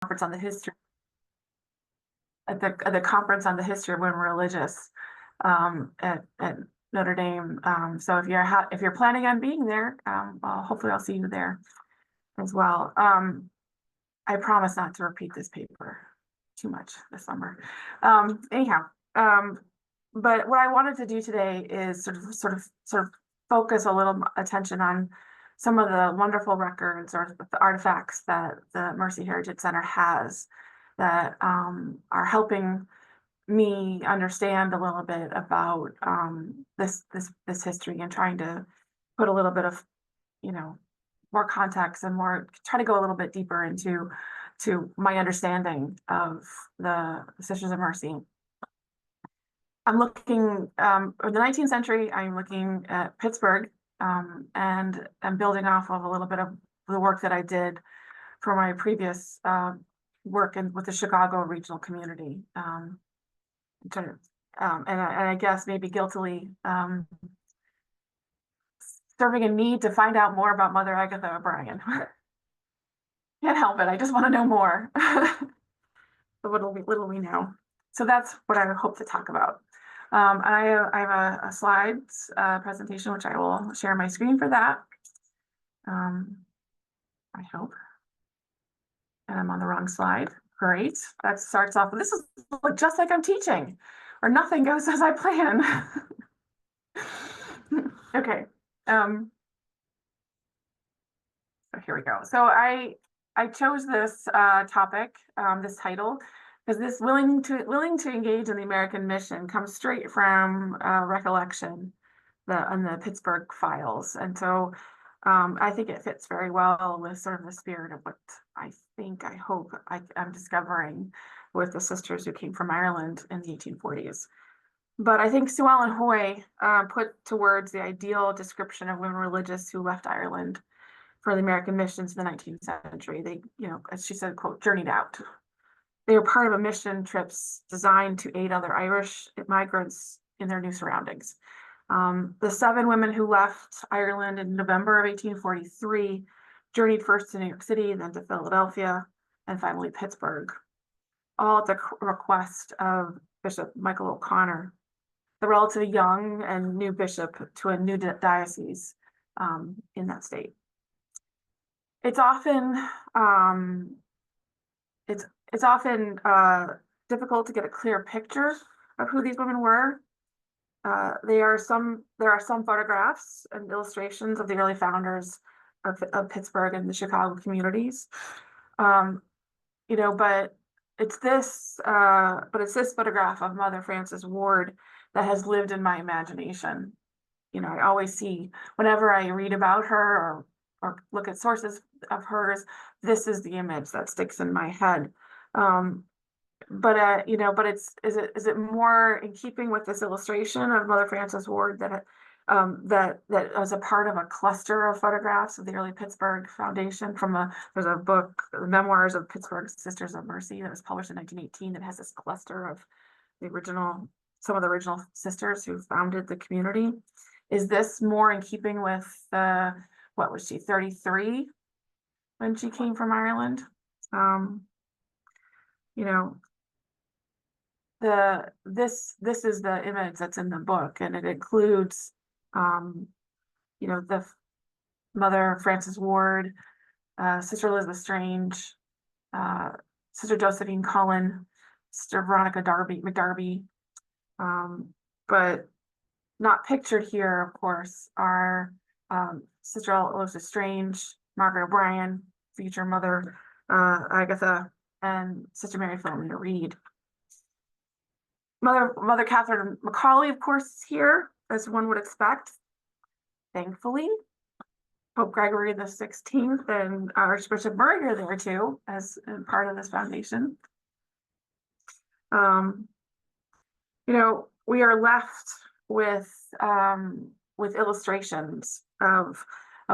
conference on the history at the conference on the history of women religious at Notre Dame. So if you're planning on being there, hopefully I'll see you there as well. I promise not to repeat this paper too much this summer. Anyhow, but what I wanted to do today is sort of focus a little attention on some of the wonderful records or the artifacts that the Mercy Heritage Center has that are helping me understand a little bit about this history and trying to put a little bit of, more context and try to go a little bit deeper into my understanding of the Sisters of Mercy. I'm looking in the 19th century. I'm looking at Pittsburgh, and I'm building off of a little bit of the work that I did for my previous work with the Chicago regional community. And I guess maybe guiltily serving a need to find out more about Mother Agatha O'Brien. Can't help it. I just want to know more. Little we know. So that's what I hope to talk about. I have a slides presentation, which I will share my screen for that. I hope. And I'm on the wrong slide. Great. That starts off. This is just like I'm teaching, or nothing goes as I plan. Okay. So here we go. So I chose this topic, this title, because this willing to engage in the American mission comes straight from recollection on the Pittsburgh files, and so I think it fits very well with sort of the spirit of what I hope I'm discovering with the sisters who came from Ireland in the 1840s. But I think Sue Ellen Hoy put to words the ideal description of women religious who left Ireland for the American missions in the 19th century. They, as she said, quote, journeyed out. They were part of a mission trips designed to aid other Irish migrants in their new surroundings. The 7 women who left Ireland in November of 1843 journeyed first to New York City, then to Philadelphia, and finally Pittsburgh, all at the request of Bishop Michael O'Connor, the relatively young and new bishop to a new diocese in that state. It's often difficult to get a clear picture of who these women were. There are some photographs and illustrations of the early founders of Pittsburgh and the Chicago communities. But it's this photograph of Mother Frances Ward that has lived in my imagination. I always see, whenever I read about her or look at sources of hers, this is the image that sticks in my head. But is it more in keeping with this illustration of Mother Frances Ward that was a part of a cluster of photographs of the early Pittsburgh Foundation there's a book, The Memoirs of Pittsburgh Sisters of Mercy, that was published in 1918 that has this cluster of some of the original sisters who founded the community. Is this more in keeping with what was she, 33 when she came from Ireland? This is the image that's in the book, and it includes the Mother Frances Ward, Sister Elizabeth Strange, Sister Josephine Cullen, Sister Veronica McDarby, but not pictured here, of course, are Sister Elizabeth Strange, Margaret O'Brien, future Mother Agatha, and Sister Mary Philomena Reed. Mother Catherine Macaulay, of course, is here, as one would expect. Thankfully, Pope Gregory the 16th and Archbishop Murray are there too, as part of this foundation. We are left with illustrations of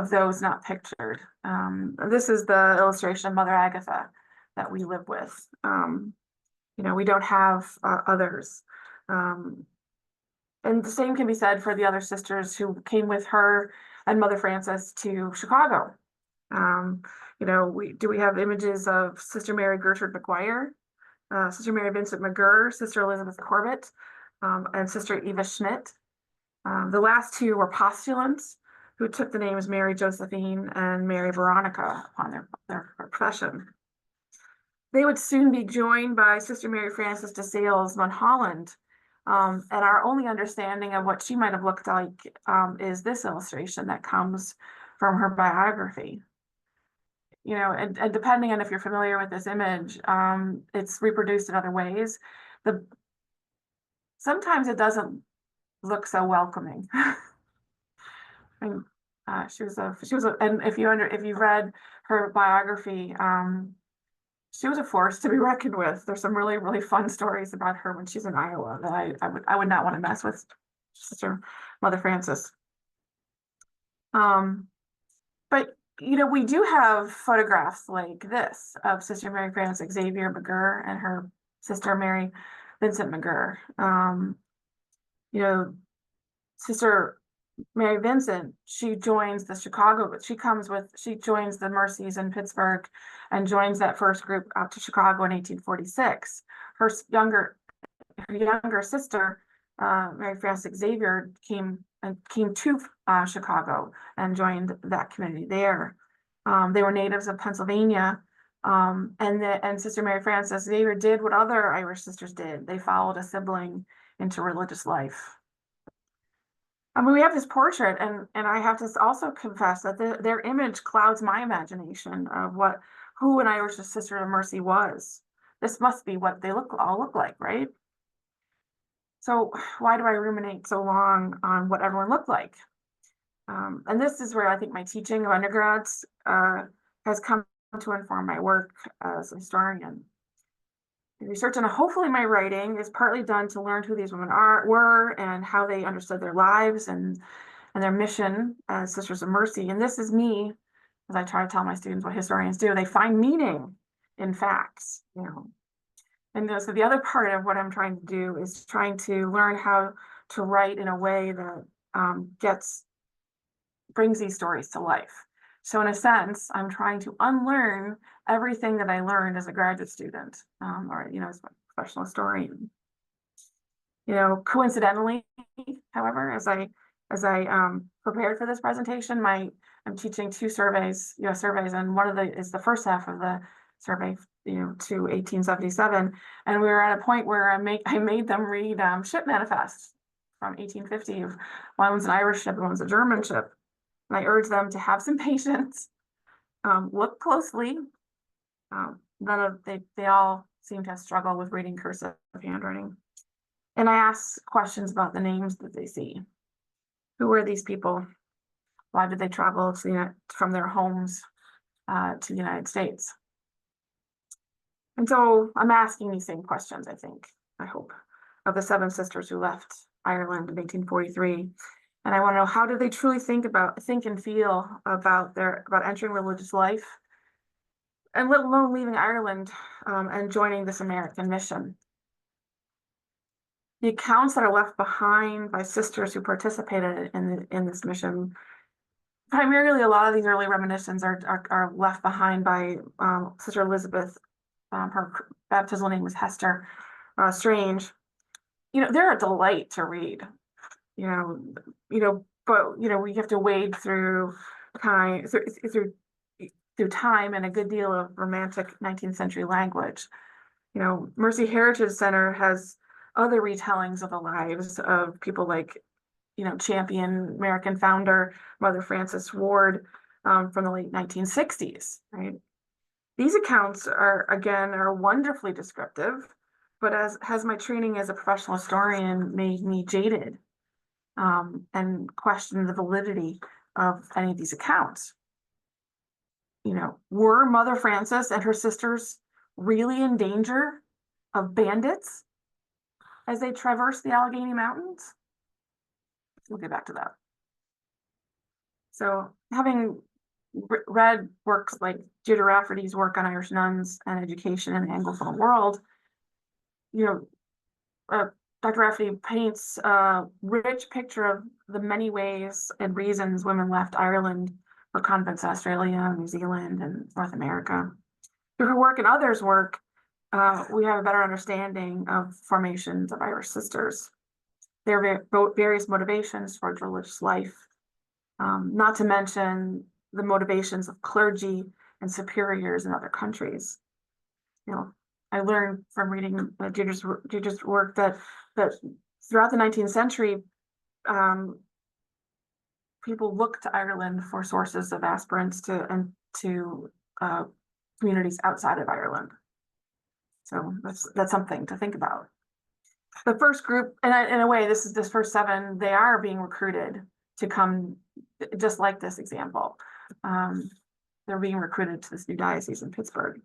those not pictured. This is the illustration of Mother Agatha that we live with. We don't have others. And the same can be said for the other sisters who came with her and Mother Frances to Chicago. We have images of Sister Mary Gertrude McGuire, Sister Mary Vincent McGurr, Sister Elizabeth Corbett, and Sister Eva Schmidt. The last two were postulants who took the names Mary Josephine and Mary Veronica upon their profession. They would soon be joined by Sister Mary Frances de Sales Mulholland. And our only understanding of what she might have looked like is this illustration that comes from her biography. And depending on if you're familiar with this image, it's reproduced in other ways. Sometimes it doesn't look so welcoming. And she was and if you read her biography, she was a force to be reckoned with. There's some really, really fun stories about her when she's in Iowa that I would not want to mess with Sister Mother Frances. But we do have photographs like this of Sister Mary Frances Xavier McGurr and her sister Mary Vincent McGurr. Sister Mary Vincent, she joins the she joins the Mercies in Pittsburgh and joins that first group out to Chicago in 1846. Her younger sister, Mary Frances Xavier, came to Chicago and joined that community there. They were natives of Pennsylvania, and Sister Mary Frances Xavier did what other Irish sisters did. They followed a sibling into religious life. I mean, we have this portrait, and I have to also confess that their image clouds my imagination of who an Irish Sister of Mercy was. This must be what they all look like, right? So why do I ruminate so long on what everyone looked like? And this is where I think my teaching of undergrads has come to inform my work as a historian. The research and hopefully my writing is partly done to learn who these women were and how they understood their lives and their mission as Sisters of Mercy. And this is me, as I try to tell my students what historians do. They find meaning in facts, And so the other part of what I'm trying to do is trying to learn how to write in a way that brings these stories to life. So in a sense, I'm trying to unlearn everything that I learned as a graduate student, or as a professional historian. Coincidentally, however, as I prepared for this presentation, I'm teaching two surveys, surveys, and one of is the first half of the survey, to 1877, and we were at a point where I made them read ship manifests from 1850. One was an Irish ship, one was a German ship. And I urge them to have some patience, look closely. They all seem to have struggled with reading cursive handwriting. And I ask questions about the names that they see. Who were these people? Why did they travel from their homes to the United States? And so I'm asking these same questions, I hope, of the seven sisters who left Ireland in 1843. And I want to know, how do they truly think and feel about entering religious life, and let alone leaving Ireland and joining this American mission? The accounts that are left behind by sisters who participated in this mission, primarily a lot of these early reminiscences are left behind by Sister Elizabeth. Her baptismal name was Hester Strange. They're a delight to read. But we have to wade through time and a good deal of romantic 19th century language. Mercy Heritage Center has other retellings of the lives of people like, champion American founder Mother Frances Ward from the late 1960s, right? These accounts are wonderfully descriptive, but has my training as a professional historian made me jaded and question the validity of any of these accounts. Were Mother Frances and her sisters really in danger of bandits as they traversed the Allegheny Mountains? We'll get back to that. So, having read works like Judah Rafferty's work on Irish nuns and education in the Anglophone world, Dr. Rafferty paints a rich picture of the many ways and reasons women left Ireland for convents in Australia, New Zealand, and North America. Through her work and others' work, we have a better understanding of formations of Irish sisters, their various motivations towards religious life, not to mention the motivations of clergy and superiors in other countries. I learned from reading Deirdre's work that throughout the 19th century, people looked to Ireland for sources of aspirants to communities outside of Ireland. So that's something to think about. The first group, and in a way, this first 7, they are being recruited to come, just like this example. They're being recruited to this new diocese in Pittsburgh.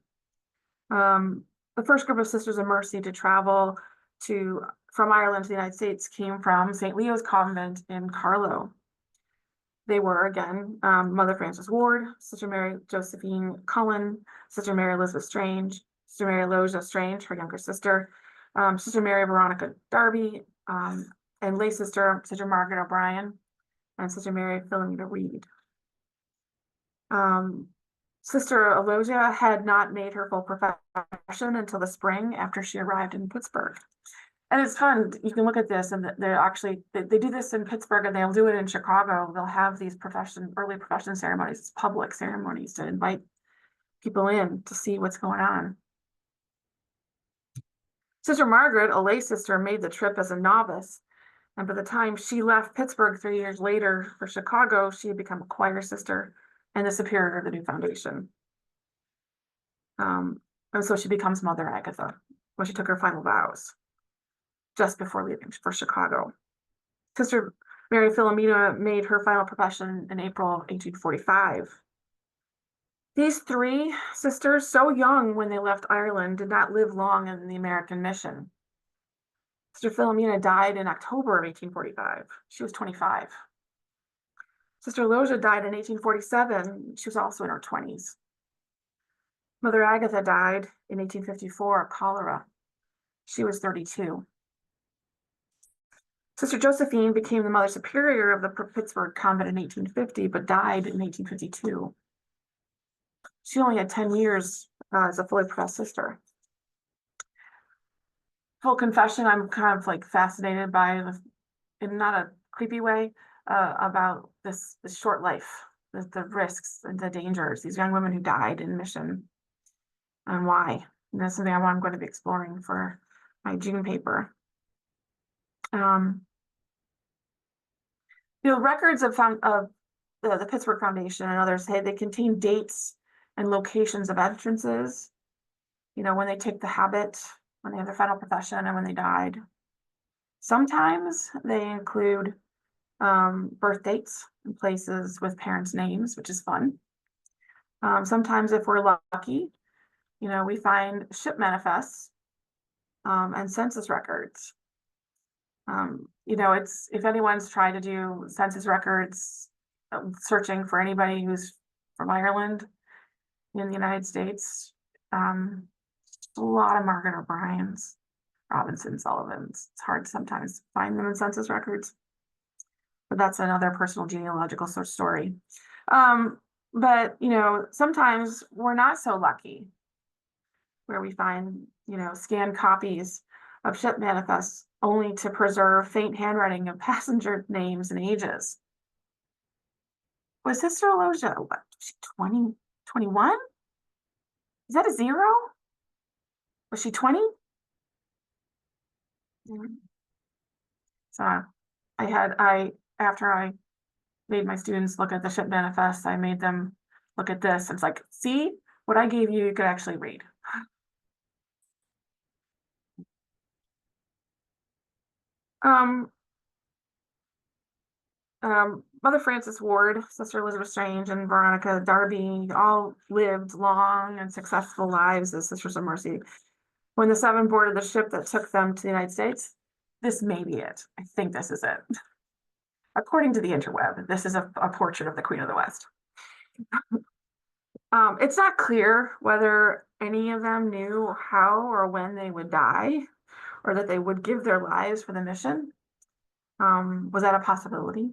The first group of Sisters of Mercy to travel from Ireland to the United States came from St. Leo's Convent in Carlow. They were, again, Mother Frances Ward, Sister Mary Josephine Cullen, Sister Mary Elizabeth Strange, Sister Mary Loja Strange, her younger sister, Sister Mary Veronica Darby, and lay sister Margaret O'Brien, and Sister Mary Philomena Reed. Sister Aloysia had not made her full profession until the spring after she arrived in Pittsburgh. And it's fun. You can look at this, and they do this in Pittsburgh, and they'll do it in Chicago. They'll have these early profession ceremonies, public ceremonies, to invite people in to see what's going on. Sister Margaret, a lay sister, made the trip as a novice, and by the time she left Pittsburgh 3 years later for Chicago, she had become a choir sister and the superior of the new foundation. And so she becomes Mother Agatha when she took her final vows, just before leaving for Chicago. Sister Mary Philomena made her final profession in April of 1845. These 3 sisters, so young when they left Ireland, did not live long in the American mission. Sister Philomena died in October of 1845. She was 25. Sister Loja died in 1847. She was also in her 20s. Mother Agatha died in 1854 of cholera. She was 32. Sister Josephine became the Mother Superior of the Pittsburgh Convent in 1850, but died in 1852. She only had 10 years as a fully professed sister. Full confession, I'm kind of like fascinated by, in not a creepy way, about this short life, the risks and the dangers, these young women who died in mission, and why. And that's something I'm going to be exploring for my June paper. Records of the Pittsburgh Foundation and others say they contain dates and locations of entrances, when they take the habit, when they have their final profession, and when they died. Sometimes they include birth dates and places with parents' names, which is fun. Sometimes, if we're lucky, we find ship manifests and census records. If anyone's tried to do census records, searching for anybody who's from Ireland in the United States, a lot of Margaret O'Briens, Robinson, Sullivans. It's hard to sometimes find them in census records, but that's another personal genealogical story. But sometimes we're not so lucky, where we find scanned copies of ship manifests only to preserve faint handwriting of passenger names and ages. Was Sister Aloysia, what, was she 20, 21? Is that a 0? Was she 20? So after I made my students look at the ship manifest, I made them look at this. It's like, see, what I gave you, you could actually read. Mother Frances Ward, Sister Elizabeth Strange, and Veronica Darby all lived long and successful lives as Sisters of Mercy. When the 7 boarded the ship that took them to the United States, this may be it. I think this is it. According to the interweb, this is a portrait of the Queen of the West. It's not clear whether any of them knew how or when they would die, or that they would give their lives for the mission. Was that a possibility?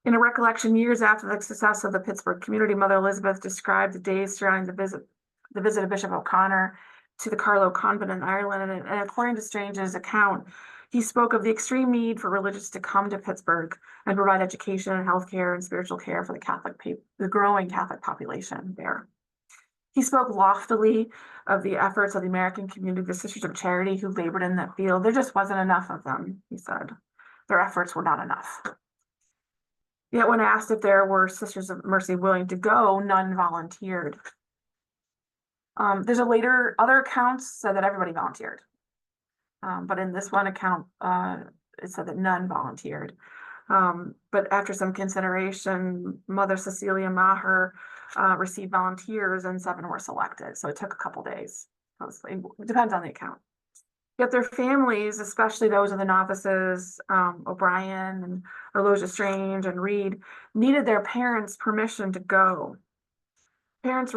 In a recollection years after the success of the Pittsburgh community, Mother Elizabeth described the days surrounding the visit of Bishop O'Connor to the Carlow Convent in Ireland, and according to Strange's account, he spoke of the extreme need for religious to come to Pittsburgh and provide education and healthcare and spiritual care for the growing Catholic population there. He spoke loftily of the efforts of the American community, the Sisters of Charity, who labored in that field. There just wasn't enough of them, he said. Their efforts were not enough. Yet when asked if there were Sisters of Mercy willing to go, none volunteered. There's other accounts said that everybody volunteered. But in this one account, it said that none volunteered. But after some consideration, Mother Cecilia Maher received volunteers and 7 were selected. So it took a couple days. It depends on the account. Yet their families, especially those of the novices, O'Brien and Aloysia Strange and Reed, needed their parents' permission to go. Parents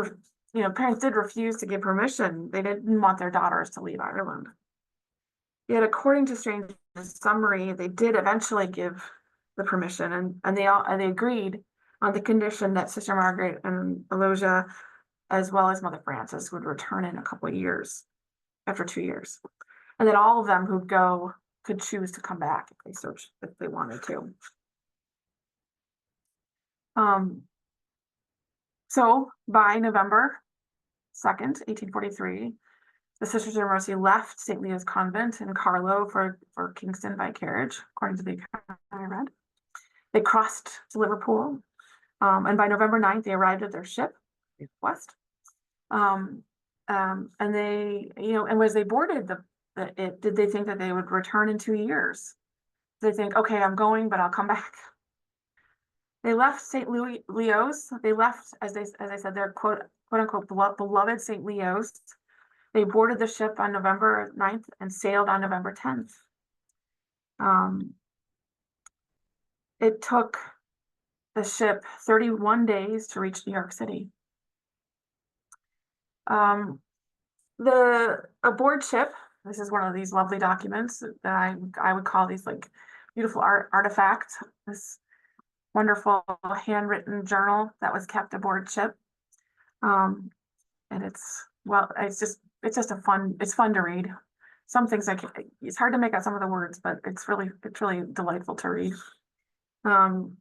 did refuse to give permission. They didn't want their daughters to leave Ireland. Yet, according to Strange's summary, they did eventually give the permission, and they agreed on the condition that Sister Margaret and Aloysia, as well as Mother Frances, would return in a couple of years, after 2 years. And that all of them who'd go could choose to come back if they wanted to. So by November 2nd, 1843, the Sisters of Mercy left St. Leo's Convent in Carlow for Kingston by carriage, according to the account I read. They crossed to Liverpool, and by November 9th, they arrived at their ship, West. And they, and as they boarded did they think that they would return in 2 years? Did they think, okay, I'm going, but I'll come back? They left St. Leo's. They left, as I said, their quote unquote beloved St. Leo's. They boarded the ship on November 9th and sailed on November 10th. It took the ship 31 days to reach New York City. The aboard ship, this is one of these lovely documents that I would call these like beautiful artifacts. This wonderful handwritten journal that was kept aboard ship. And it's fun to read. Some things it's hard to make out some of the words, but it's really delightful to read. The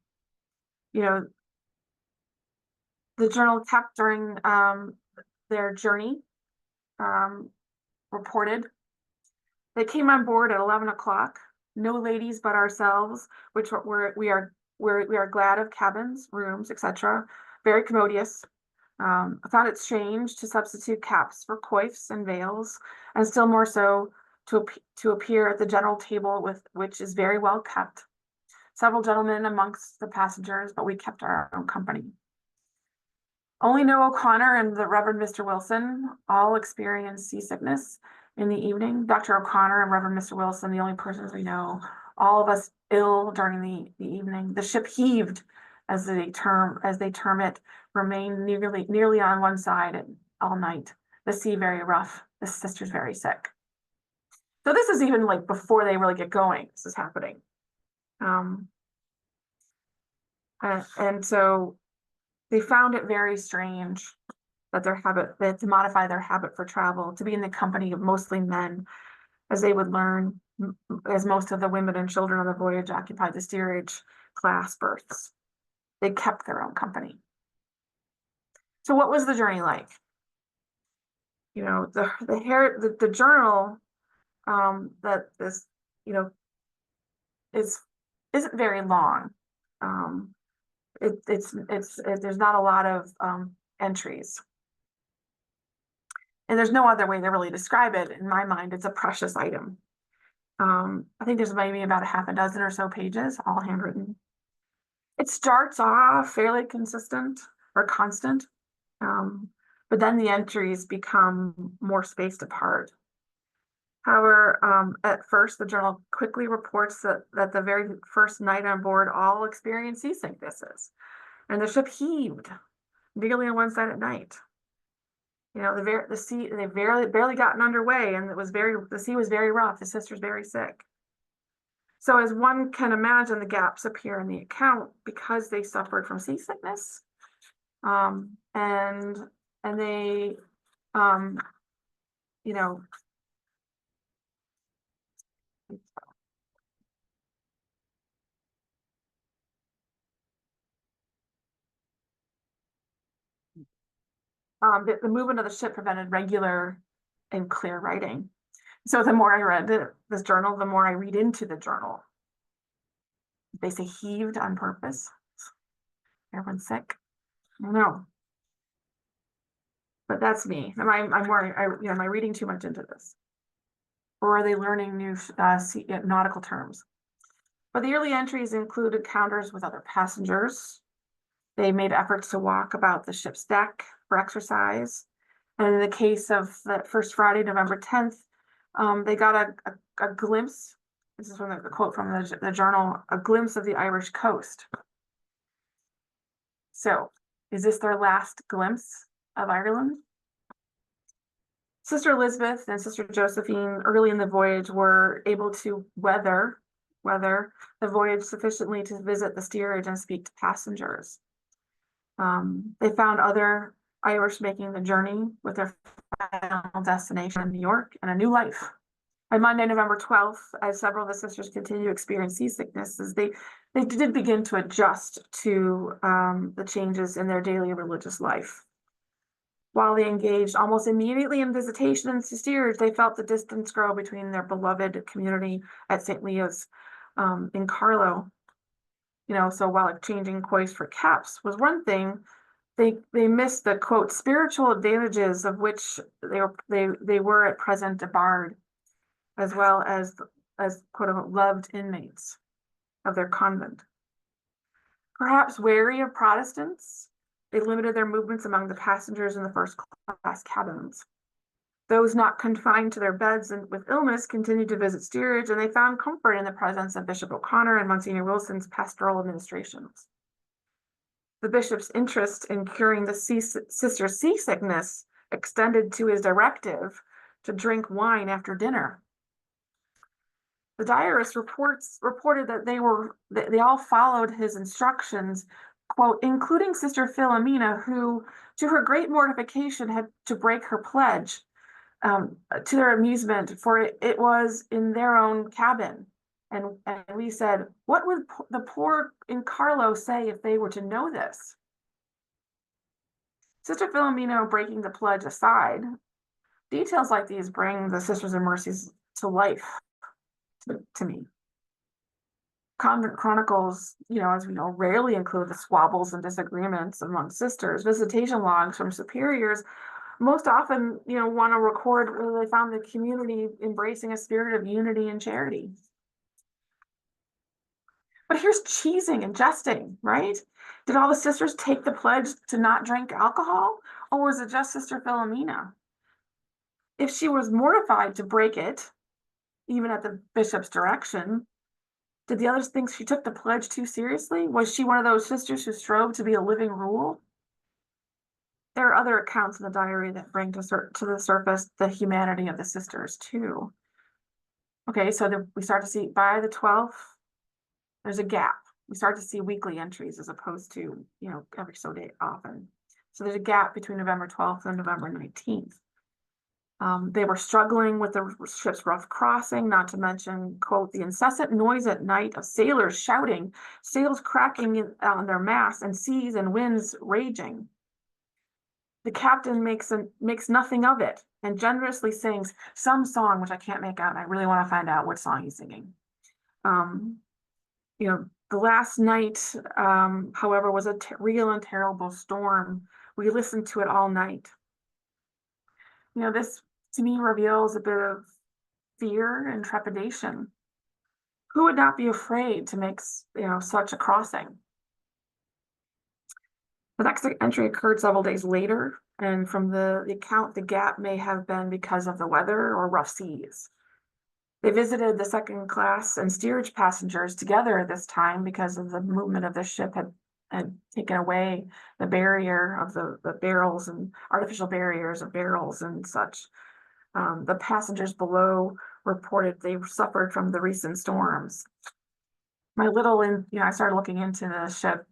journal kept during their journey reported. They came on board at 11 o'clock. No ladies but ourselves, which we are glad of cabins, rooms, etc. Very commodious. I found it strange to substitute caps for coifs and veils, and still more so to appear at the general table, which is very well kept. Several gentlemen amongst the passengers, but we kept our own company. Only Noah O'Connor and the Reverend Mr. Wilson all experienced seasickness in the evening. Dr. O'Connor and Reverend Mr. Wilson, the only persons we know, all of us ill during the evening. The ship heaved, as they term it, remained nearly on one side all night. The sea very rough, the sisters very sick. So this is even like before they really get going, this is happening. And so they found it very strange that to modify their habit for travel, to be in the company of mostly men, as they would learn, as most of the women and children on the voyage occupied the steerage class berths. They kept their own company. So what was the journey like? The journal that this, isn't very long. There's not a lot of entries. And there's no other way to really describe it. In my mind, it's a precious item. I think there's maybe about a half a dozen or so pages, all handwritten. It starts off fairly consistent or constant, but then the entries become more spaced apart. However, at first, the journal quickly reports that the very first night on board, all experienced sea sicknesses, and the ship heaved nearly on one side at night. The sea, they barely gotten underway, and the sea was very rough. The sisters very sick. So as one can imagine, the gaps appear in the account because they suffered from seasickness. And they, you know, the movement of the ship prevented regular and clear writing. So the more I read this journal, the more I read into the journal. They say heaved on purpose. Everyone's sick. No, but that's me. Am I reading too much into this? Or are they learning new nautical terms? But the early entries include encounters with other passengers. They made efforts to walk about the ship's deck for exercise. And in the case of the first Friday, November 10th, they got a glimpse. This is from the quote from the journal, a glimpse of the Irish coast. So, is this their last glimpse of Ireland? Sister Elizabeth and Sister Josephine, early in the voyage, were able to weather the voyage sufficiently to visit the steerage and speak to passengers. They found other Irish making the journey with their final destination in New York and a new life. On Monday, November 12th, as several of the sisters continued to experience seasickness, as they did begin to adjust to the changes in their daily religious life. While they engaged almost immediately in visitation and steerage, they felt the distance grow between their beloved community at St. Leo's in Carlow. So while exchanging coys for caps was one thing, they missed the quote spiritual advantages of which they were at present debarred, as well as quote unquote loved inmates of their convent. Perhaps wary of Protestants, they limited their movements among the passengers in the first class cabins. Those not confined to their beds and with illness continued to visit steerage, and they found comfort in the presence of Bishop O'Connor and Monsignor Wilson's pastoral administrations. The bishop's interest in curing the sister's seasickness extended to his directive to drink wine after dinner. The diarist reported that they all followed his instructions, quote, including Sister Philomena, who, to her great mortification, had to break her pledge. To their amusement, for it was in their own cabin. And we said, what would the poor in Carlow say if they were to know this? Sister Philomena breaking the pledge aside, details like these bring the Sisters of Mercies to life to me. Convent chronicles, as we know, rarely include the squabbles and disagreements among sisters. Visitation logs from superiors most often, want to record whether they found the community embracing a spirit of unity and charity. But here's cheesing and jesting, right? Did all the sisters take the pledge to not drink alcohol, or was it just Sister Philomena? If she was mortified to break it, even at the bishop's direction, did the others think she took the pledge too seriously? Was she one of those sisters who strove to be a living rule? There are other accounts in the diary that bring to the surface the humanity of the sisters too. Okay, so we start to see by the 12th, there's a gap. We start to see weekly entries as opposed to, every so often. So there's a gap between November 12th and November 19th. They were struggling with the ship's rough crossing, not to mention, quote, the incessant noise at night of sailors shouting, sails cracking on their masts, and seas and winds raging. The captain makes nothing of it and generously sings some song, which I can't make out. And I really want to find out what song he's singing. The last night, however, was a real and terrible storm. We listened to it all night. This to me reveals a bit of fear and trepidation. Who would not be afraid to make, such a crossing? The next entry occurred several days later, and from the account, the gap may have been because of the weather or rough seas. They visited the second class and steerage passengers together this time because of the movement of the ship had taken away the barrier of the barrels and artificial barriers of barrels and such. The passengers below reported they suffered from the recent storms. I started looking into the ship,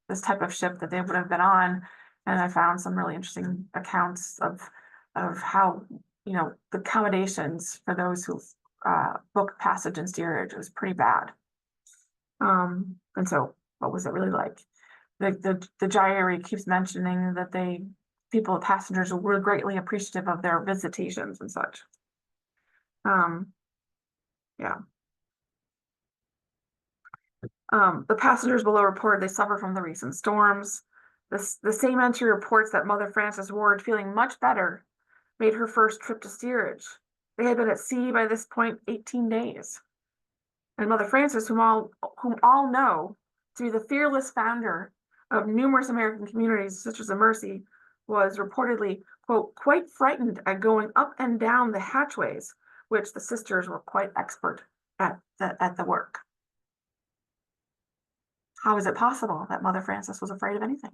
this type of ship that they would have been on, and I found some really interesting accounts of how, the accommodations for those who booked passage and steerage was pretty bad. And so what was it really like? The gyre keeps mentioning that passengers were greatly appreciative of their visitations and such. Yeah. The passengers below reported they suffer from the recent storms. The same entry reports that Mother Frances Ward, feeling much better, made her first trip to steerage. They had been at sea by this point 18 days. And Mother Frances, whom all know, to be the fearless founder of numerous American communities, Sisters of Mercy, was reportedly, quote, quite frightened at going up and down the hatchways, which the sisters were quite expert at the work. How is it possible that Mother Frances was afraid of anything?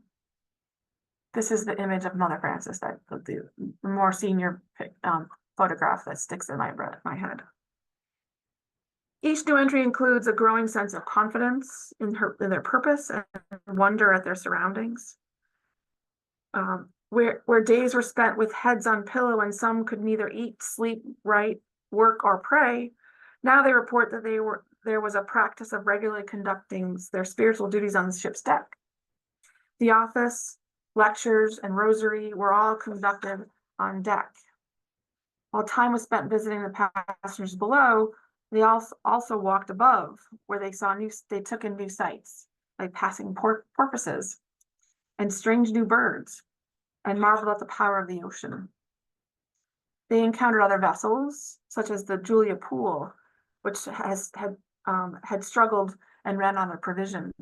This is the image of Mother Frances, that the more senior photograph that sticks in my head. Each new entry includes a growing sense of confidence in their purpose and wonder at their surroundings. Where days were spent with heads on pillow and some could neither eat, sleep, write, work, or pray, now they report that there was a practice of regularly conducting their spiritual duties on the ship's deck. The office, lectures, and rosary were all conducted on deck. While time was spent visiting the passengers below, they also walked above, where they took in new sights, like passing porpoises and strange new birds, and marveled at the power of the ocean. They encountered other vessels, such as the Julia Pool, which had struggled and ran out of provisions.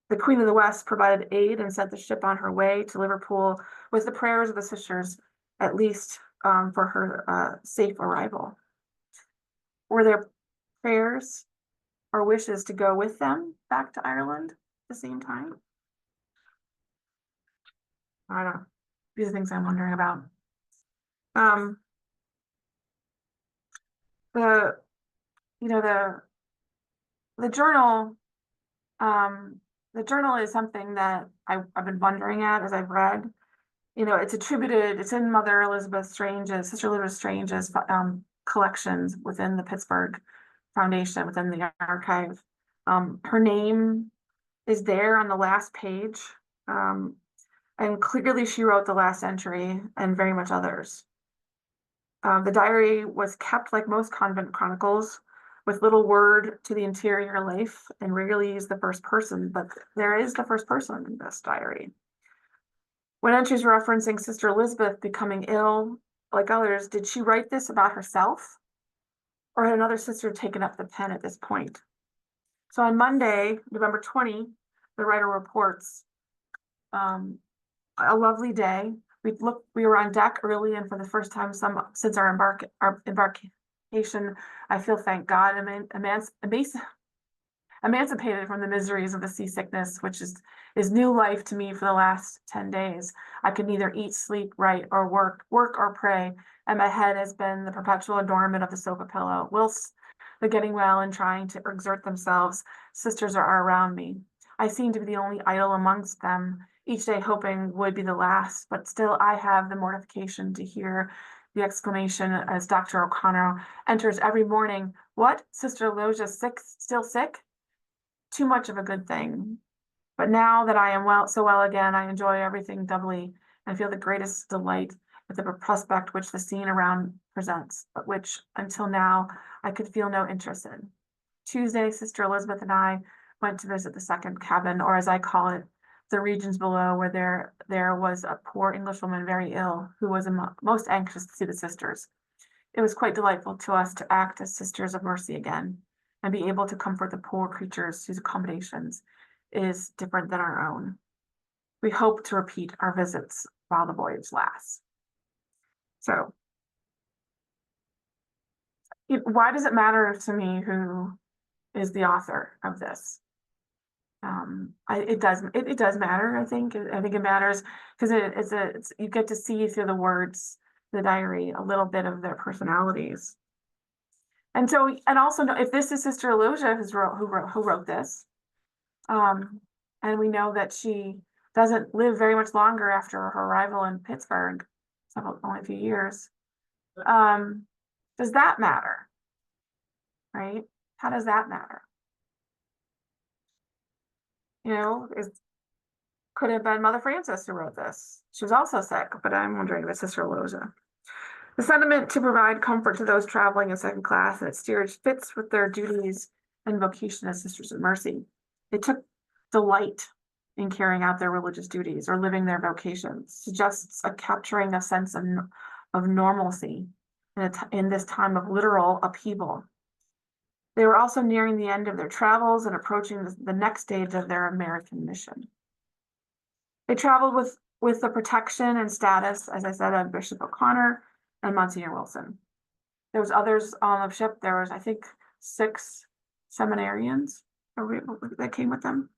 The Queen of the West provided aid and sent the ship on her way to Liverpool with the prayers of the sisters, at least for her safe arrival. Were there prayers or wishes to go with them back to Ireland at the same time? I don't know. These are things I'm wondering about. The journal, the journal is something that I've been wondering at as I've read. It's in Mother Elizabeth Strange's, Sister Elizabeth Strange's collections within the Pittsburgh Foundation, within the archive. Her name is there on the last page. And clearly she wrote the last entry and very much others. The diary was kept like most convent chronicles, with little word to the interior life, and rarely used the first person, but there is the first person in this diary. When entries referencing Sister Elizabeth becoming ill, like others, did she write this about herself? Or had another sister taken up the pen at this point? So on Monday, November 20, the writer reports, a lovely day. We were on deck early, and for the first time since our embarkation, I feel, thank God, emancipated from the miseries of the seasickness, which is new life to me for the last 10 days. I could neither eat, sleep, write, or work or pray, and my head has been the perpetual adornment of the sofa pillow. Whilst the getting well and trying to exert themselves, sisters are around me. I seem to be the only idol amongst them, each day hoping would be the last, but still I have the mortification to hear the exclamation as Dr. O'Connor enters every morning, "What, Sister Logia still sick?" Too much of a good thing. But now that I am so well again, I enjoy everything doubly and feel the greatest delight at the prospect which the scene around presents, but which until now I could feel no interest in. Tuesday, Sister Elizabeth and I went to visit the second cabin, or as I call it, the regions below, where there was a poor Englishwoman very ill, who was most anxious to see the sisters. It was quite delightful to us to act as Sisters of Mercy again, and be able to comfort the poor creatures whose accommodations is different than our own. We hope to repeat our visits while the voyage lasts. So, why does it matter to me who is the author of this? It does matter. I think it matters because you get to see through the words the diary a little bit of their personalities. And so, and also know if this is Sister Elosia who wrote this, and we know that she doesn't live very much longer after her arrival in Pittsburgh, so only a few years. Does that matter? Right? How does that matter? You know, could have been Mother Frances who wrote this. She was also sick, but I'm wondering if it's Sister Elosia. The sentiment to provide comfort to those traveling in second class and its steerage fits with their duties and vocation as Sisters of Mercy. They took delight in carrying out their religious duties or living their vocations, suggests capturing a sense of normalcy in this time of literal upheaval. They were also nearing the end of their travels and approaching the next stage of their American mission. They traveled with the protection and status, as I said, of Bishop O'Connor and Monsignor Wilson. There was others on the ship. There was, I think, 6 seminarians that came with them,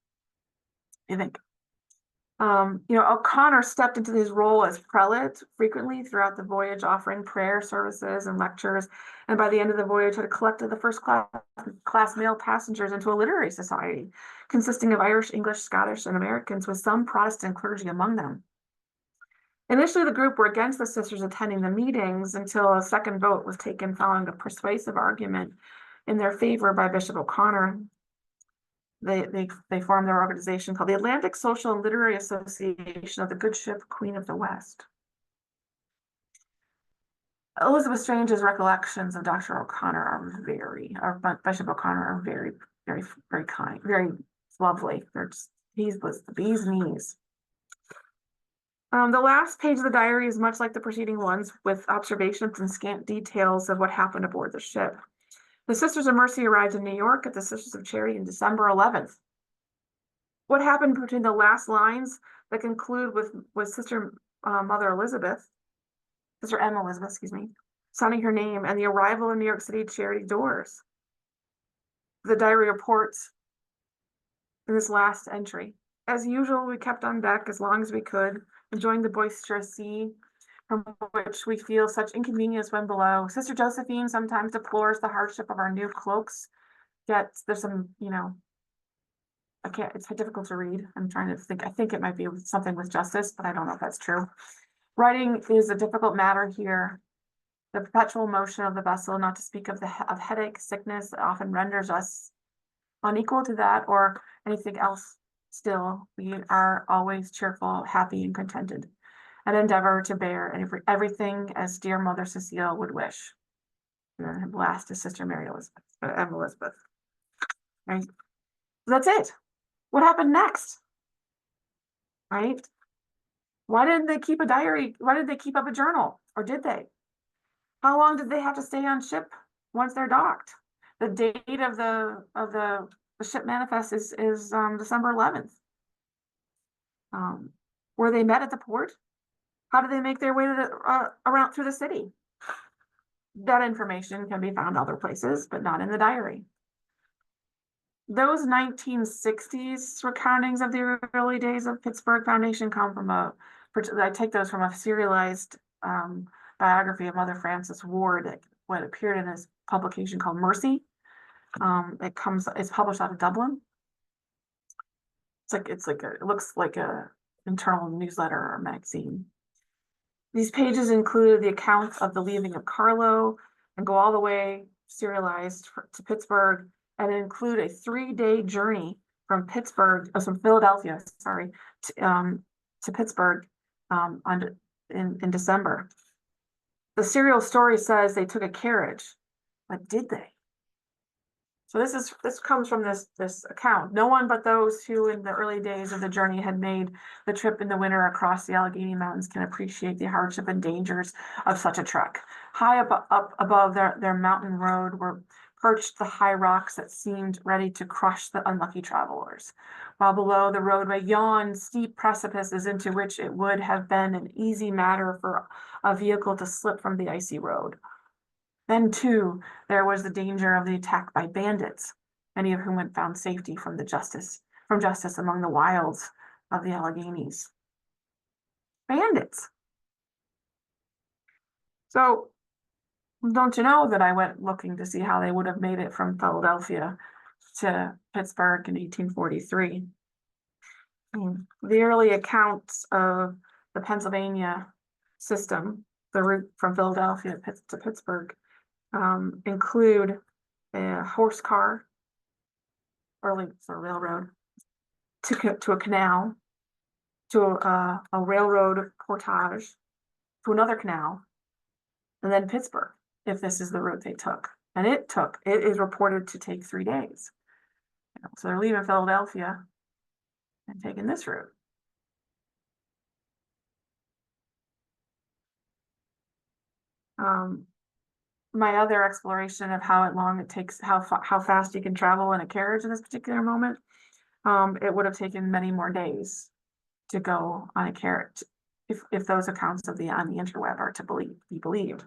I think. O'Connor stepped into his role as prelate frequently throughout the voyage, offering prayer services and lectures. And by the end of the voyage, had collected the first class male passengers into a literary society consisting of Irish, English, Scottish, and Americans, with some Protestant clergy among them. Initially, the group were against the sisters attending the meetings until a second vote was taken following a persuasive argument in their favor by Bishop O'Connor. They formed their organization called the Atlantic Social and Literary Association of the Good Ship Queen of the West. Elizabeth Strange's recollections of Dr. O'Connor Bishop O'Connor are very, very, very kind, very lovely. He was the bee's knees. The last page of the diary is much like the preceding ones, with observations and scant details of what happened aboard the ship. The Sisters of Mercy arrived in New York at the Sisters of Charity on December 11th. What happened between the last lines that conclude with Sister Mother Elizabeth, Sister M. Elizabeth, excuse me, signing her name, and the arrival in New York City Charity doors? The diary reports in this last entry. As usual, we kept on deck as long as we could, enjoying the boisterous sea from which we feel such inconvenience when below. Sister Josephine sometimes deplores the hardship of our new cloaks, yet there's some, it's difficult to read. I'm trying to think. I think it might be something with justice, but I don't know if that's true. Writing is a difficult matter here. The perpetual motion of the vessel, not to speak of of headache, sickness, often renders us unequal to that or anything else. Still, we are always cheerful, happy, and contented, and endeavor to bear everything as dear Mother Cecile would wish. And then last is Sister Mary Elizabeth, M. Elizabeth. Right? So that's it. What happened next? Right? Why didn't they keep a diary? Why did they keep up a journal? Or did they? How long did they have to stay on ship once they're docked? The date of the ship manifest is December 11th. Were they met at the port? How did they make their way to around through the city? That information can be found other places, but not in the diary. Those 1960s recountings of the early days of Pittsburgh Foundation come from I take those from a serialized biography of Mother Frances Ward, what appeared in his publication called Mercy. It's published out of Dublin. It looks like a internal newsletter or magazine. These pages include the account of the leaving of Carlo and go all the way serialized to Pittsburgh, and include a 3-day journey from Philadelphia, to Pittsburgh in December. The serial story says they took a carriage, but did they? So this comes from this account. No one but those who in the early days of the journey had made the trip in the winter across the Allegheny Mountains can appreciate the hardship and dangers of such a trek. High up above their mountain road were perched the high rocks that seemed ready to crush the unlucky travelers, while below the roadway yawned steep precipices into which it would have been an easy matter for a vehicle to slip from the icy road. Then, too, there was the danger of the attack by bandits, many of whom had found safety from justice among the wilds of the Alleghenies. Bandits. So don't you know that I went looking to see how they would have made it from Philadelphia to Pittsburgh in 1843. The early accounts of the Pennsylvania system, the route from Philadelphia to Pittsburgh, include a horse car, early for railroad, to a canal, to a railroad portage, to another canal, and then Pittsburgh, if this is the route they took. And it is reported to take 3 days. So they're leaving Philadelphia and taking this route. My other exploration of how long it takes, how fast you can travel in a carriage in this particular moment, it would have taken many more days to go on a carriage if those accounts of on the interweb are to be believed.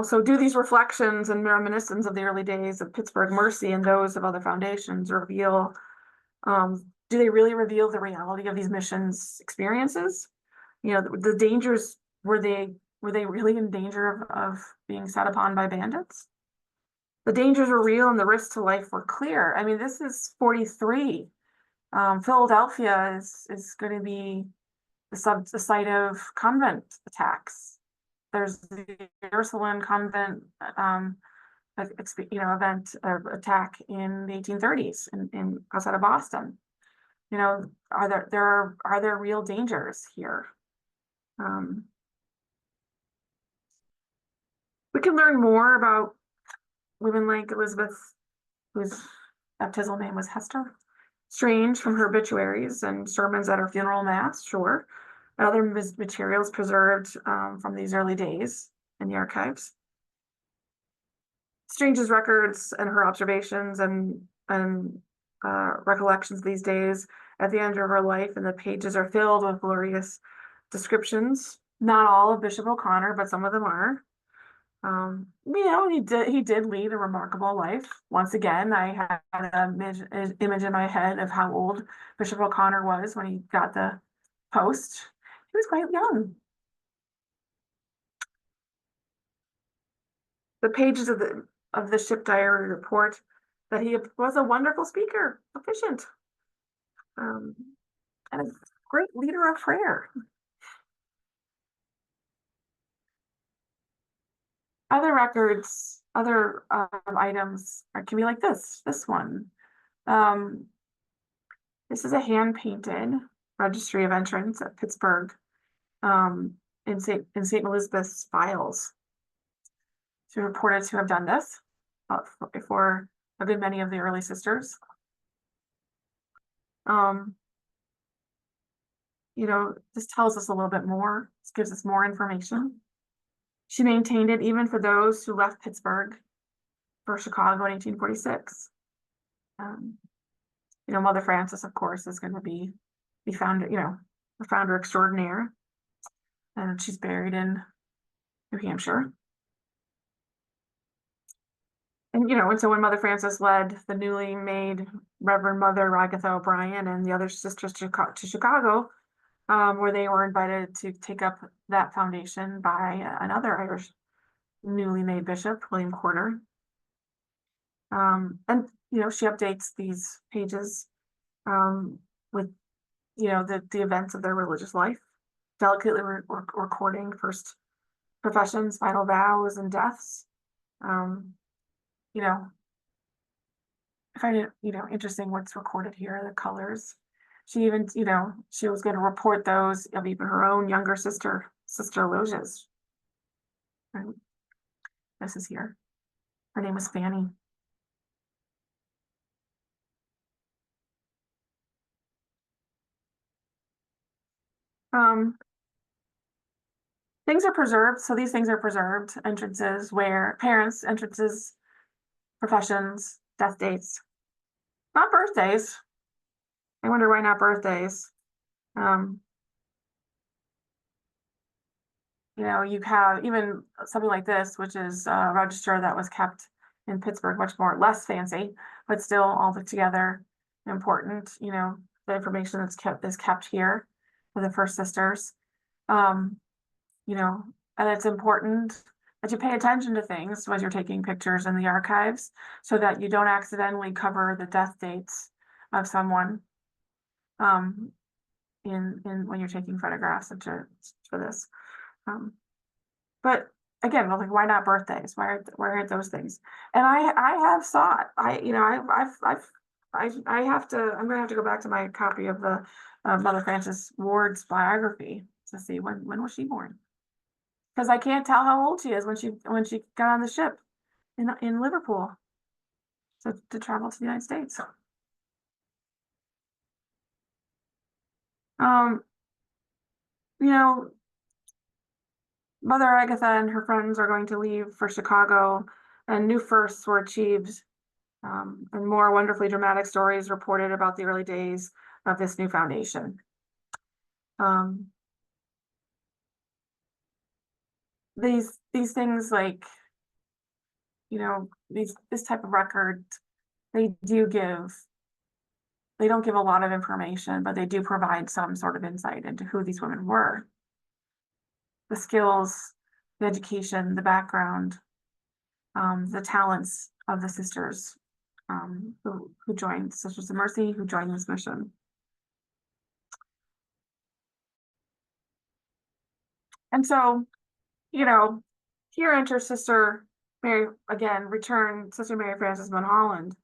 So do these reflections and reminiscence of the early days of Pittsburgh Mercy and those of other foundations reveal, do they really reveal the reality of these missions experiences? The dangers, were they really in danger of being set upon by bandits? The dangers were real and the risks to life were clear. I mean, this is 43. Philadelphia is going to be the site of convent attacks. There's the Ursuline convent event attack in the 1830s in outside of Boston. Are there real dangers here? We can learn more about women like Elizabeth, whose baptismal name was Hester Strange, from her obituaries and sermons at her funeral mass, sure. Other materials preserved from these early days in the archives. Strange's records and her observations and recollections these days at the end of her life, and the pages are filled with glorious descriptions. Not all of Bishop O'Connor, but some of them are. He did lead a remarkable life. Once again, I had an image in my head of how old Bishop O'Connor was when he got the post. He was quite young. The pages of the ship diary report that he was a wonderful speaker, efficient, and a great leader of prayer. Other records, other items can be like this one. This is a hand-painted registry of entrance at Pittsburgh in St. Elizabeth's files. She reported to have done this for a good many of the early sisters. This tells us a little bit more. This gives us more information. She maintained it even for those who left Pittsburgh for Chicago in 1846. Mother Frances, of course, is going to be found, the founder extraordinaire, and she's buried in New Hampshire. And so when Mother Frances led the newly made Reverend Mother Ragatha O'Brien and the other sisters to Chicago, where they were invited to take up that foundation by another Irish newly made bishop, William Corder. And she updates these pages with the events of their religious life, delicately recording first professions, final vows, and deaths. I find it interesting what's recorded here, the colors. She even she was going to report those of even her own younger sister Loges. And this is here. Her name was Fanny. Things are preserved. So these things are preserved. Entrances, where parents, entrances, professions, death dates, not birthdays. I wonder why not birthdays. You have even something like this, which is a register that was kept in Pittsburgh, much less fancy, but still all together important. The information that's kept is kept here for the first sisters. And it's important that you pay attention to things as you're taking pictures in the archives so that you don't accidentally cover the death dates of someone um, in when you're taking photographs for this. But again, like, why not birthdays? Why aren't those things? And I have sought. I have to. I'm gonna have to go back to my copy of the Mother Frances Ward's biography to see when was she born, because I can't tell how old she is when she got on the ship in Liverpool to travel to the United States. Um, you know, Mother Agatha and her friends are going to leave for Chicago, and new firsts were achieved, and more wonderfully dramatic stories reported about the early days of this new foundation. These things, like, this type of record, they don't give a lot of information, but they do provide some sort of insight into who these women were, the skills, the education, the background, the talents of the sisters who joined Sisters of Mercy, who joined this mission. And so, here enters Sister Mary, again, returned Sister Mary Frances Mulholland,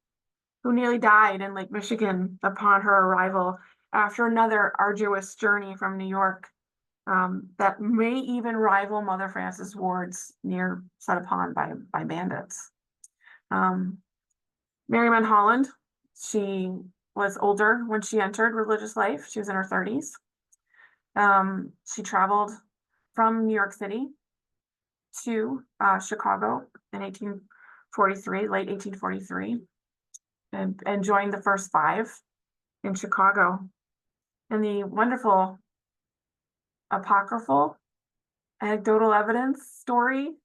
who nearly died in Lake Michigan upon her arrival after another arduous journey from New York that may even rival Mother Frances Ward's near set upon by bandits. Mary Mulholland, she was older when she entered religious life. She was in her 30s. She traveled from New York City to Chicago in 1843, late 1843, and joined the first 5 in Chicago. And the wonderful apocryphal anecdotal evidence story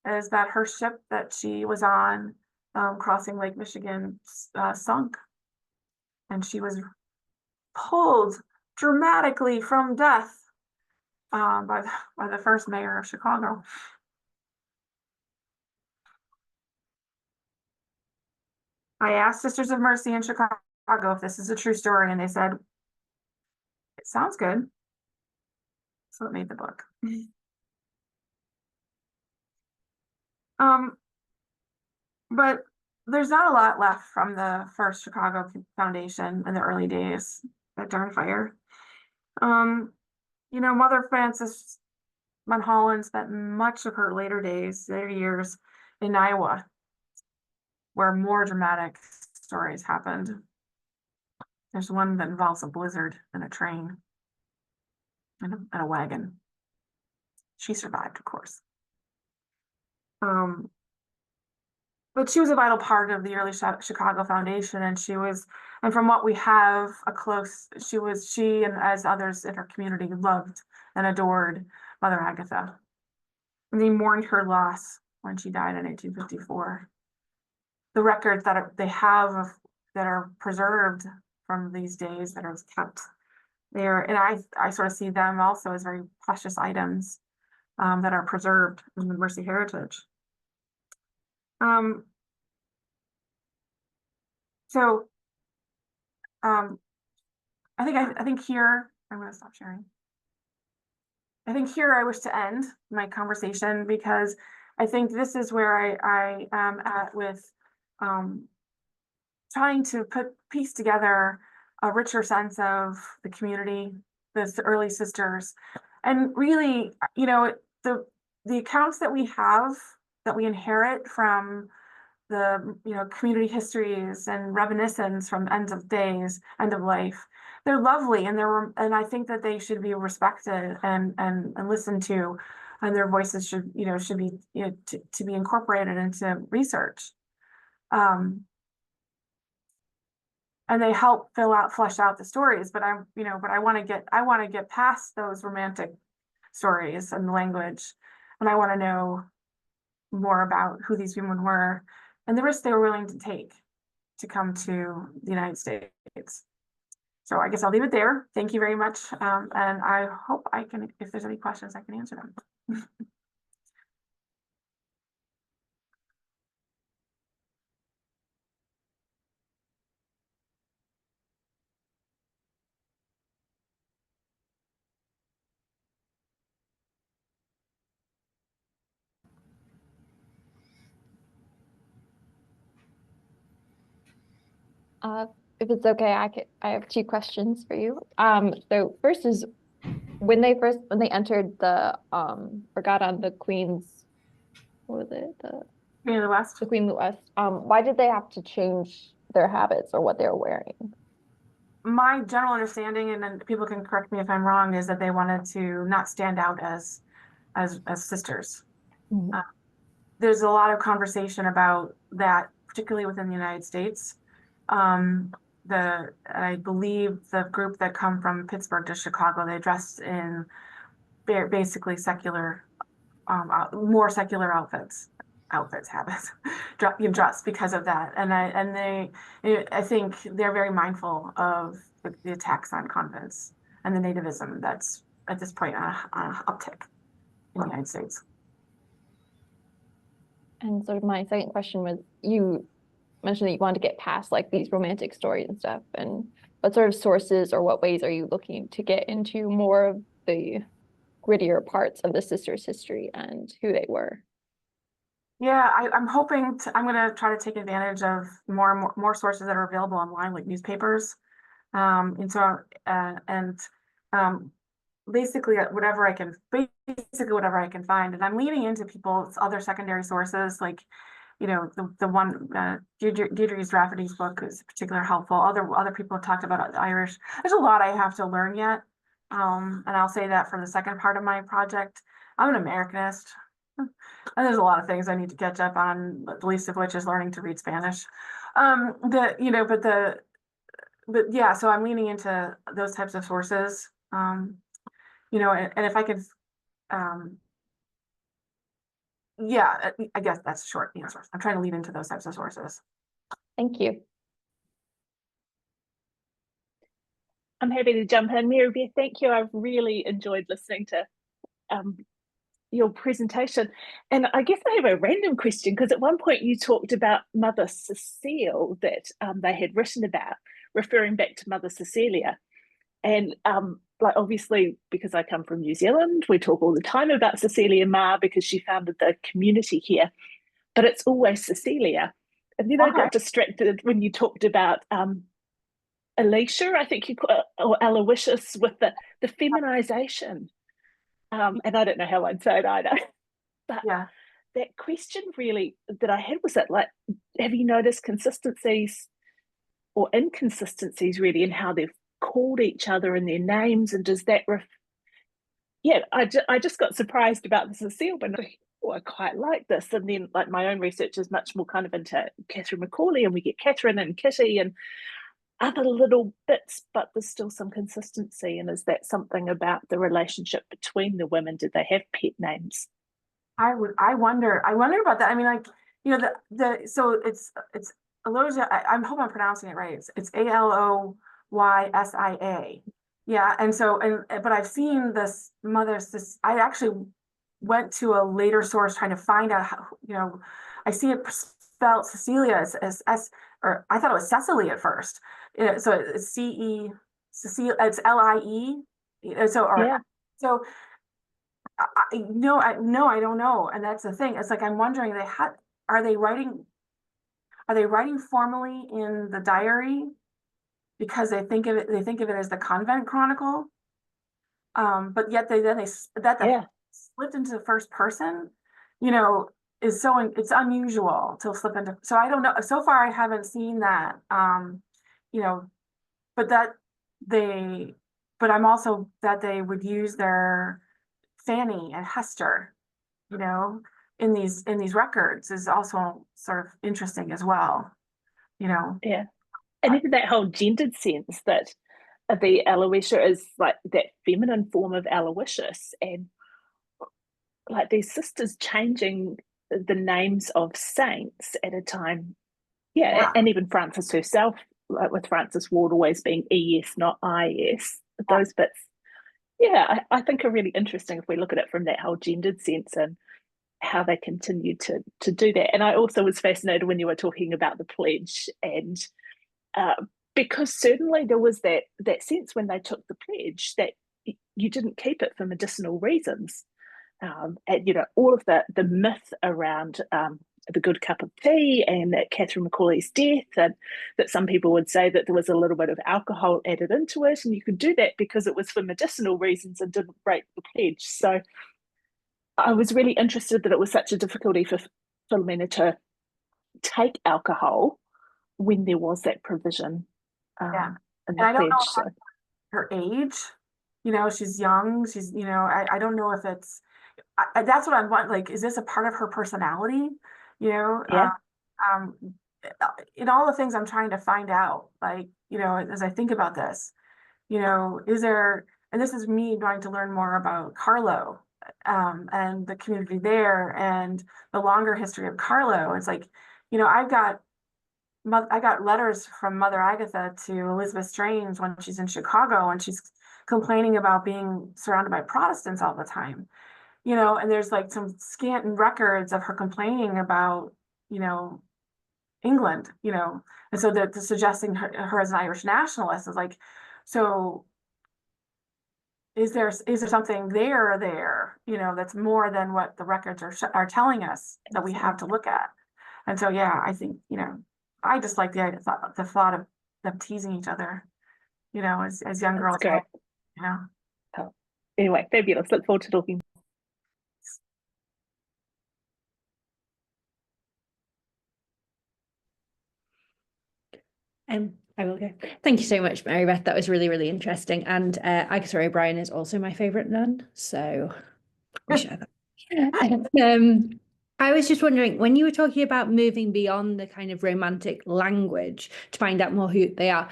is that her ship that she was on crossing Lake Michigan sunk, and she was pulled dramatically from death by the first mayor of Chicago. I asked Sisters of Mercy in Chicago if this is a true story, and they said, it sounds good. So it made the book. But there's not a lot left from the first Chicago Foundation in the early days. That darn fire. Mother Frances Mulholland spent much of her later years in Iowa, where more dramatic stories happened. There's one that involves a blizzard and a train and a wagon. She survived, of course. But she was a vital part of the early Chicago Foundation, and from what we have, she and as others in her community loved and adored Mother Agatha. And they mourned her loss when she died in 1854. The records that they have that are preserved from these days that are kept there, and I sort of see them also as very precious items that are preserved in the Mercy heritage. So I think here I'm going to stop sharing. I think here I wish to end my conversation, because I think this is where I am at with trying to piece together a richer sense of the community, the early sisters, and really, the accounts that we have, that we inherit from the community histories and reminiscence from end of life. They're lovely, and I think that they should be respected and listened to, and their voices should be to be incorporated into research. And they help flesh out the stories, but I want to get past those romantic stories and the language, and I want to know more about who these women were and the risks they were willing to take to come to the United States. So I guess I'll leave it there. Thank you very much. And I hope if there's any questions, I can answer them. Uh, if it's okay, I have two questions for you. So first is when they entered or got on the Queen's, what was it? Queen of the West. The Queen West, why did they have to change their habits or what they were wearing? My general understanding, and then people can correct me if I'm wrong, is that they wanted to not stand out as sisters. Mhm. Uh, there's a lot of conversation about that, particularly within the United States. Um, I believe the group that come from Pittsburgh to Chicago, they dress in basically secular, more secular habits, dress because of that. I think they're very mindful of the attacks on convents and the nativism that's at this point on a uptick in the United States. And sort of my second question was, you mentioned that you wanted to get past like these romantic stories and stuff, and what sort of sources or what ways are you looking to get into more of the grittier parts of the sisters' history and who they were? Yeah, I'm hoping I'm going to try to take advantage of more sources that are available online, like newspapers. And so, and um, basically basically whatever I can find. And I'm leaning into people's other secondary sources, like, the one, Deirdre Rafferty's book is particularly helpful. Other people have talked about the Irish. There's a lot I have to learn yet. And I'll say that for the second part of my project. I'm an Americanist. And there's a lot of things I need to catch up on, the least of which is learning to read Spanish. The, you know, but yeah, so I'm leaning into those types of sources. And if I could, um, yeah, I guess that's a short answer. I'm trying to lead into those types of sources. Thank you. I'm happy to jump in. Mary Beth, thank you. I've really enjoyed listening to um, your presentation. And I guess I have a random question, because at one point you talked about Mother Cecile that they had written about, referring back to Mother Cecilia. And like, obviously, because I come from New Zealand, we talk all the time about Cecilia Maher because she founded the community here, but it's always Cecilia. And then I Okay. got distracted when you talked about Alicia, I think you call it, or Aloysius, with the feminization. And I don't know how I'd say it either. But Yeah. that question really that I had was that, like, have you noticed consistencies or inconsistencies really in how they've called each other in their names? And does that yeah, I just got surprised about the Cecile, but oh, I quite like this. And then, like, my own research is much more kind of into Catherine Macaulay, and we get Catherine and Kitty and other little bits, but there's still some consistency. And is that something about the relationship between the women? Did they have pet names? I wonder about that. I mean, like, so it's Aloysia. I hope I'm pronouncing it right. It's Aloysia. Yeah. But I've seen I actually went to a later source trying to find out how, I see it spelled Cecilia as or I thought it was Cecily at first. So it's Cecile, it's Lie. Yeah, So no, no, I don't know. And that's the thing. It's like I'm wondering are they writing formally in the diary because they think of it as the convent chronicle. But yet that the yeah, slipped into the first person, you know, it's unusual to slip into. So I don't know. So far I haven't seen that. You know, but that they but I'm also that they would use their Fanny and Hester, you know, in these records is also sort of interesting as well, you know. yeah. And even that whole gendered sense that the Aloysia is like that feminine form of Aloysius, and like these sisters changing the names of saints at a time. Yeah, Yeah. and even Frances herself, like with Frances Ward always being ES, not IS, those bits. Yeah, I think are really interesting if we look at it from that whole gendered sense and how they continue to do that. And I also was fascinated when you were talking about the pledge, and uh, because certainly there was that sense when they took the pledge that you didn't keep it for medicinal reasons. And all of the myth around the good cup of tea and that Catherine Macaulay's death, and that some people would say that there was a little bit of alcohol added into it, and you could do that because it was for medicinal reasons and didn't break the pledge. So I was really interested that it was such a difficulty for Philomena to take alcohol when there was that provision Yeah. in And the I don't know pledge. So her age, she's young. She's, I don't know if it's, that's what I'm wondering, like, is this a part of her personality? You know, yeah, um, in all the things I'm trying to find out, like, as I think about this, is there, and this is me trying to learn more about Carlo, and the community there and the longer history of Carlo. It's like, I got letters from Mother Agatha to Elizabeth Strange when she's in Chicago and she's complaining about being surrounded by Protestants all the time. And there's like some scant records of her complaining about, England, and so the suggesting her as an Irish nationalist is like, so is there something there, that's more than what the records are telling us that we have to look at? And so, yeah, I think, I just like the thought of them teasing each other, as young that's girls great. might, you know. Oh, anyway, fabulous. Look forward to talking. I will go. Thank you so much, Mary Beth. That was really, really interesting. And Agatha O'Brien is also my favourite nun, so we share that. I was just wondering, when you were talking about moving beyond the kind of romantic language to find out more who they are,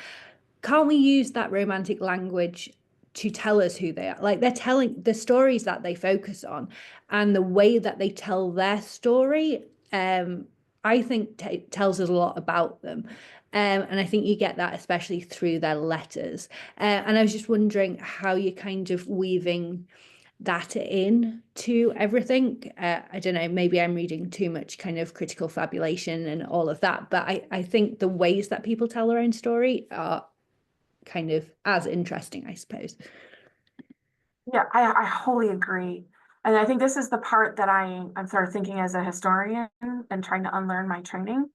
can't we use that romantic language to tell us who they are? Like, they're telling the stories that they focus on, and the way that they tell their story, I think tells us a lot about them. And I think you get that especially through their letters. And I was just wondering how you're kind of weaving that in to everything. I don't know, maybe I'm reading too much kind of critical fabulation and all of that, but I think the ways that people tell their own story are kind of as interesting, I suppose. Yeah, I wholly agree. And I think this is the part that I'm sort of thinking as a historian and trying to unlearn my training.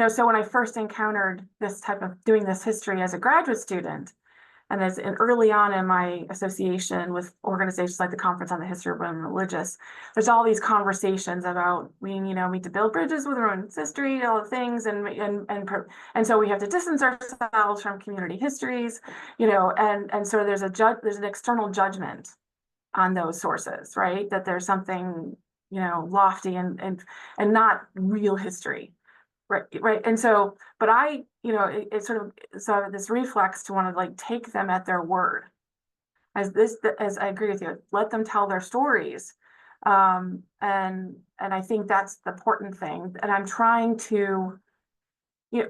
So when I first encountered this type of doing this history as a graduate student, and early on in my association with organizations like the Conference on the History of Women Religious, there's all these conversations about we need to build bridges with women's history, all the things, and so we have to distance ourselves from community histories, and so there's an external judgment on those sources, right? That there's something lofty and not real history. Right. And so, but it's sort of, so this reflex to want to like take them at their word as I agree with you, let them tell their stories. And I think that's the important thing. And I'm trying to,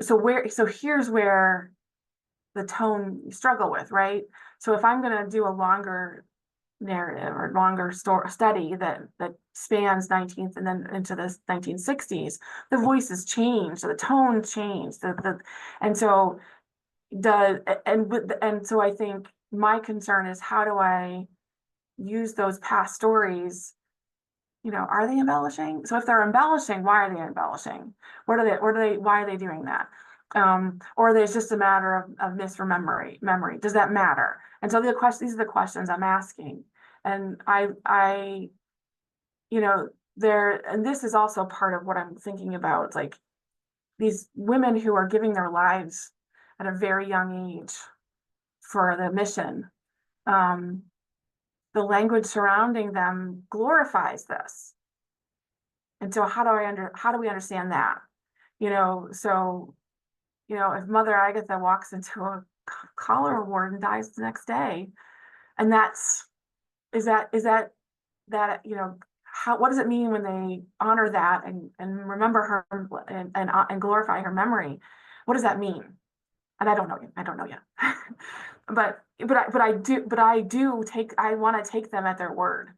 so here's where the tone you struggle with, right? So if I'm going to do a longer narrative or longer study that spans 19th and then into the 1960s, the voices changed, the tone changed, and so so I think my concern is, how do I use those past stories? Are they embellishing? So if they're embellishing, why are they embellishing? Why are they doing that? Or there's just a matter of memory. Does that matter? And so these are the questions I'm asking. And and this is also part of what I'm thinking about. It's like these women who are giving their lives at a very young age for the mission. The language surrounding them glorifies this. And so how do we understand that? So, if Mother Agatha walks into a cholera ward and dies the next day, and is that what does it mean when they honor that and remember her and glorify her memory? What does that mean? And I don't know yet. but I want to take them at their word,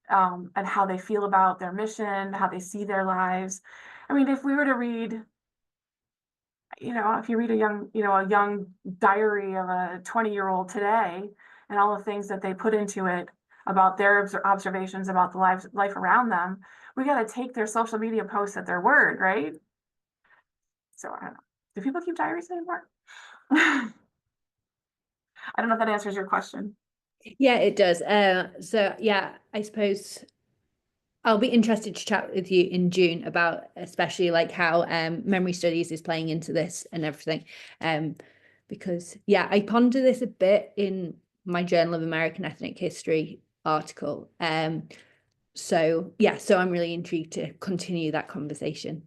and how they feel about their mission, how they see their lives. I mean, if we were to read, if you read a young diary of a 20-year-old today, and all the things that they put into it about their observations about the life around them, we got to take their social media posts at their word, right? So I don't know. Do people keep diaries anymore? I don't know if that answers your question. Yeah, it does. So yeah, I suppose I'll be interested to chat with you in June about especially like how memory studies is playing into this and everything. Because yeah, I ponder this a bit in my Journal of American Ethnic History article. So yeah, so I'm really intrigued to continue that conversation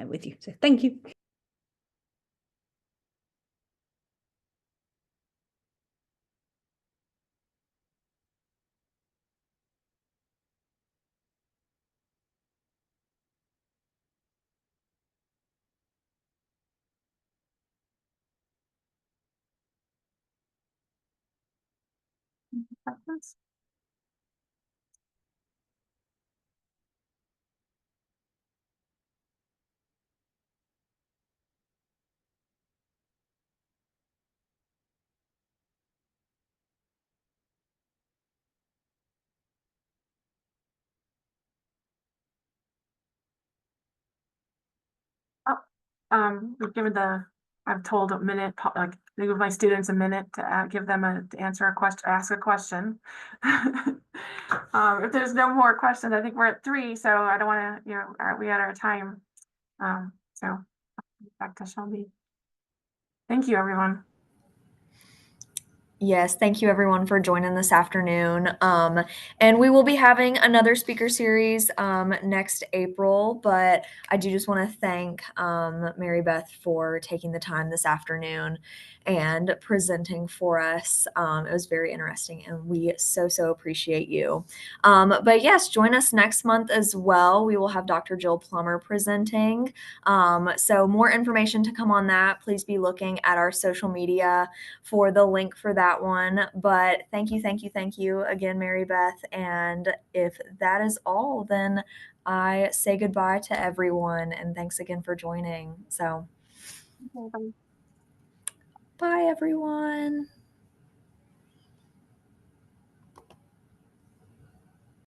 with you. So thank you. Questions? Oh, I've told a minute, like, I give my students a minute to give them to answer a question, ask a question. If there's no more questions, I think we're at 3, so I don't want to, we had our time. So back to Shelby. Thank you, everyone. Yes, thank you everyone for joining this afternoon. And we will be having another speaker series next April, but I do just want to thank Mary Beth for taking the time this afternoon and presenting for us. It was very interesting and we so appreciate you. But yes, join us next month as well. We will have Dr. Jill Plummer presenting. So more information to come on that. Please be looking at our social media for the link for that one. But thank you again, Mary Beth. And if that is all, then I say goodbye to everyone and thanks again for joining. So Okay, bye. bye everyone.